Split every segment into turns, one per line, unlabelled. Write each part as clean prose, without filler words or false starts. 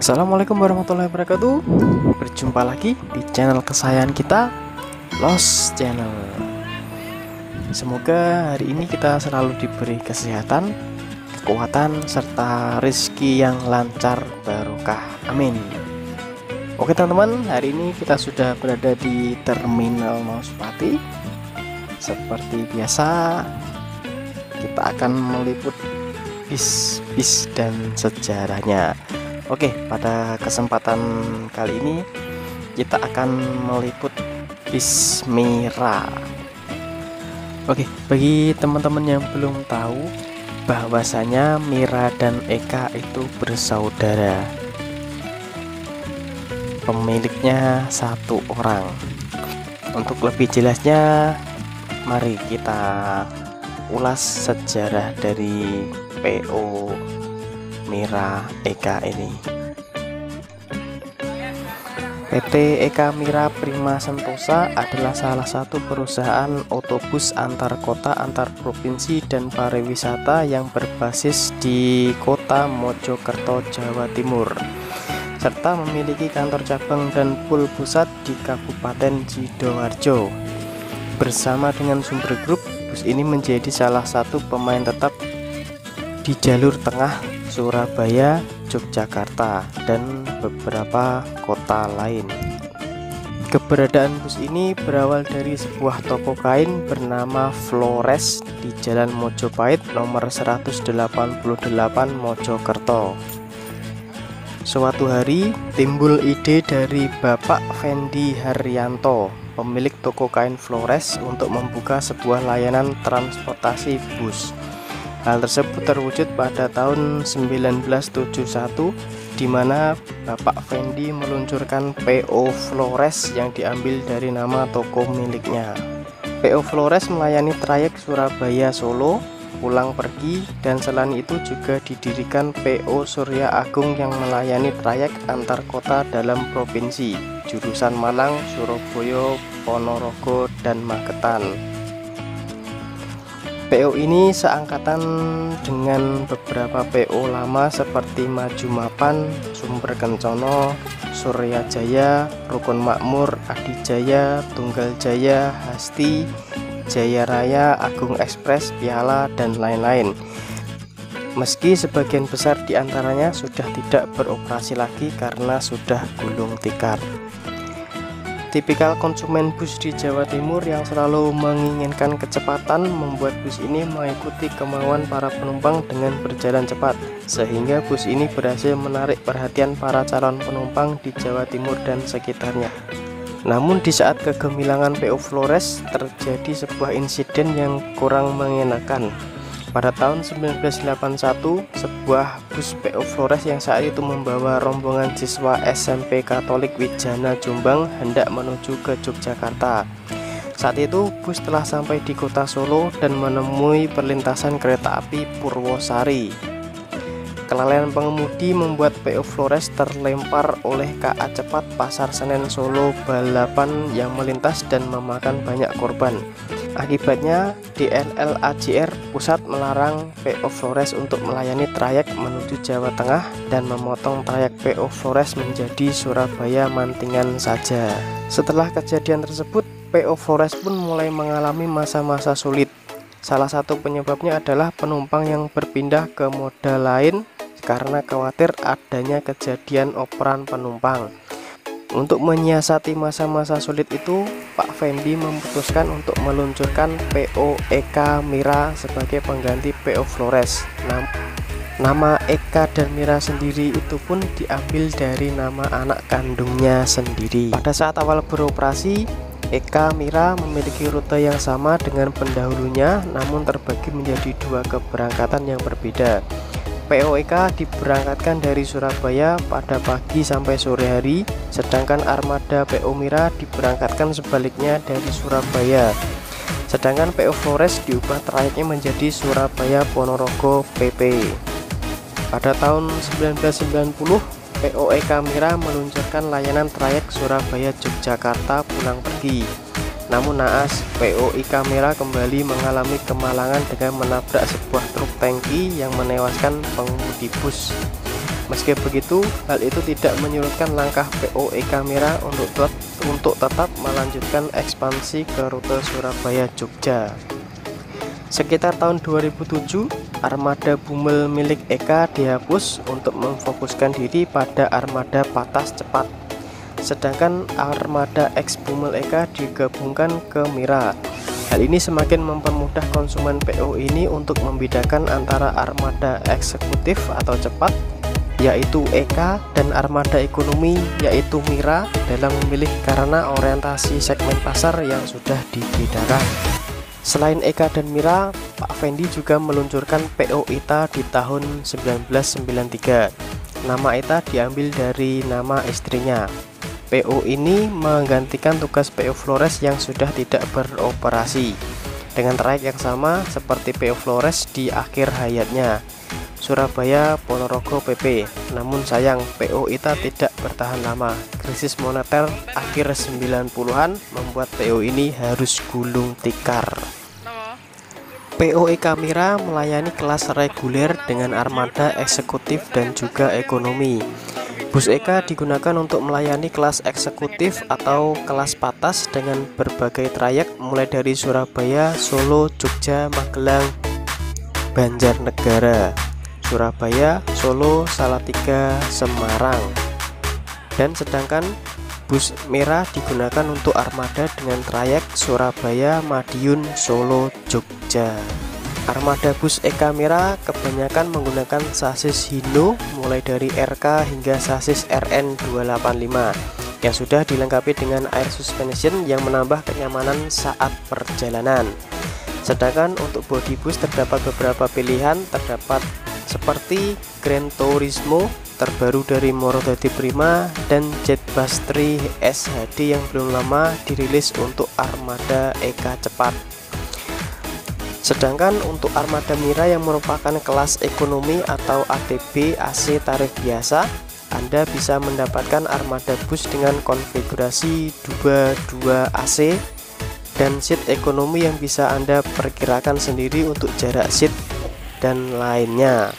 Assalamualaikum warahmatullahi wabarakatuh. Berjumpa lagi di channel kesayangan kita, Los Channel. Semoga hari ini kita selalu diberi kesehatan, kekuatan, serta rezeki yang lancar barokah. Amin. Oke teman-teman, hari ini kita sudah berada di Terminal Mauspati. Seperti biasa, kita akan meliput bis dan sejarahnya. Oke, pada kesempatan kali ini kita akan meliput bis Mira. Oke, bagi teman-teman yang belum tahu bahwasanya Mira dan Eka itu bersaudara. Pemiliknya satu orang. Untuk lebih jelasnya, mari kita ulas sejarah dari PO Mira Eka ini. PT Eka Mira Prima Sentosa adalah salah satu perusahaan otobus antar kota, antar provinsi, dan pariwisata yang berbasis di kota Mojokerto, Jawa Timur, serta memiliki kantor cabang dan pool pusat di Kabupaten Sidoarjo. Bersama dengan Sumber Group, bus ini menjadi salah satu pemain tetap di jalur tengah Surabaya, Yogyakarta, dan beberapa kota lain. Keberadaan bus ini berawal dari sebuah toko kain bernama Flores di Jalan Mojopahit nomor 188 Mojokerto. Suatu hari timbul ide dari Bapak Fendi Haryanto, pemilik toko kain Flores, untuk membuka sebuah layanan transportasi bus. Hal tersebut terwujud pada tahun 1971, di mana Bapak Fendi meluncurkan PO Flores yang diambil dari nama toko miliknya. PO Flores melayani trayek Surabaya Solo, pulang pergi, dan selain itu juga didirikan PO Surya Agung yang melayani trayek antar kota dalam provinsi, jurusan Malang, Surabaya, Ponorogo, dan Magetan. PO ini seangkatan dengan beberapa PO lama seperti Maju Mapan, Sumber Kencono, Surya Jaya, Rukun Makmur, Adijaya, Tunggal Jaya, Hasti, Jaya Raya, Agung Express, Piala, dan lain-lain. Meski sebagian besar diantaranya sudah tidak beroperasi lagi karena sudah gulung tikar. Tipikal konsumen bus di Jawa Timur yang selalu menginginkan kecepatan membuat bus ini mengikuti kemauan para penumpang dengan berjalan cepat, sehingga bus ini berhasil menarik perhatian para calon penumpang di Jawa Timur dan sekitarnya. Namun di saat kegemilangan PO Flores terjadi sebuah insiden yang kurang mengenakan. Pada tahun 1981, sebuah bus PO Flores yang saat itu membawa rombongan siswa SMP Katolik Wijana Jombang hendak menuju ke Yogyakarta. Saat itu bus telah sampai di kota Solo dan menemui perlintasan kereta api Purwosari. Kelalaian pengemudi membuat PO Flores terlempar oleh KA Cepat Pasar Senen Solo balapan yang melintas dan memakan banyak korban. Akibatnya, DNL AJR Pusat melarang PO Flores untuk melayani trayek menuju Jawa Tengah dan memotong trayek PO Flores menjadi Surabaya Mantingan saja. Setelah kejadian tersebut, PO Flores pun mulai mengalami masa-masa sulit. Salah satu penyebabnya adalah penumpang yang berpindah ke moda lain karena khawatir adanya kejadian operan penumpang. Untuk menyiasati masa-masa sulit itu, Pak Fendi memutuskan untuk meluncurkan PO Eka Mira sebagai pengganti PO Flores. Nama Eka dan Mira sendiri itu pun diambil dari nama anak kandungnya sendiri. Pada saat awal beroperasi, Eka Mira memiliki rute yang sama dengan pendahulunya, namun terbagi menjadi dua keberangkatan yang berbeda. PO Eka diberangkatkan dari Surabaya pada pagi sampai sore hari, sedangkan armada PO Mira diberangkatkan sebaliknya dari Surabaya. Sedangkan PO Flores diubah trayeknya menjadi Surabaya Ponorogo PP. Pada tahun 1990, PO Eka Mira meluncurkan layanan trayek Surabaya Yogyakarta pulang pergi. Namun naas, PO Eka Mira kembali mengalami kemalangan dengan menabrak sebuah truk tangki yang menewaskan pengemudi bus. Meski begitu, hal itu tidak menyurutkan langkah PO Eka Mira untuk tetap melanjutkan ekspansi ke rute Surabaya-Jogja. Sekitar tahun 2007, armada Bumel milik Eka dihapus untuk memfokuskan diri pada armada Patas Cepat. Sedangkan armada X Bumel Eka digabungkan ke Mira. Hal ini semakin mempermudah konsumen PO ini untuk membedakan antara armada eksekutif atau cepat, yaitu Eka, dan armada ekonomi, yaitu Mira, dalam memilih karena orientasi segmen pasar yang sudah dibedakan. Selain Eka dan Mira, Pak Fendi juga meluncurkan PO Ita di tahun 1993. Nama Ita diambil dari nama istrinya. PO ini menggantikan tugas PO Flores yang sudah tidak beroperasi, dengan trayek yang sama seperti PO Flores di akhir hayatnya, Surabaya Ponorogo PP. Namun sayang, PO Ita tidak bertahan lama. Krisis moneter akhir 90-an membuat PO ini harus gulung tikar. PO Eka Mira melayani kelas reguler dengan armada eksekutif dan juga ekonomi. Bus Eka digunakan untuk melayani kelas eksekutif atau kelas patas dengan berbagai trayek mulai dari Surabaya, Solo, Jogja, Magelang, Banjarnegara, Surabaya, Solo, Salatiga, Semarang. Dan sedangkan bus Mira digunakan untuk armada dengan trayek Surabaya, Madiun, Solo, Jogja. Armada bus Eka Mira kebanyakan menggunakan sasis Hino mulai dari RK hingga sasis RN285 yang sudah dilengkapi dengan air suspension yang menambah kenyamanan saat perjalanan. Sedangkan untuk bodi bus terdapat beberapa pilihan, terdapat seperti Gran Turismo terbaru dari Morodadi Prima dan Jetbus 3 SHD yang belum lama dirilis untuk armada Eka Cepat. Sedangkan untuk armada Mira yang merupakan kelas ekonomi atau ATB AC tarif biasa, Anda bisa mendapatkan armada bus dengan konfigurasi 22 AC dan seat ekonomi yang bisa Anda perkirakan sendiri untuk jarak seat dan lainnya.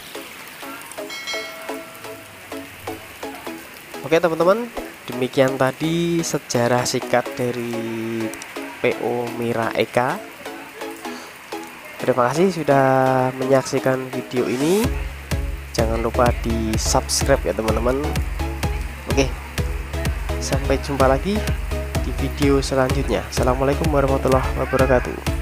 Oke teman-teman, demikian tadi sejarah singkat dari PO Mira Eka. Terima kasih sudah menyaksikan video ini. Jangan lupa di subscribe ya teman-teman. Oke, sampai jumpa lagi di video selanjutnya. Assalamualaikum warahmatullahi wabarakatuh.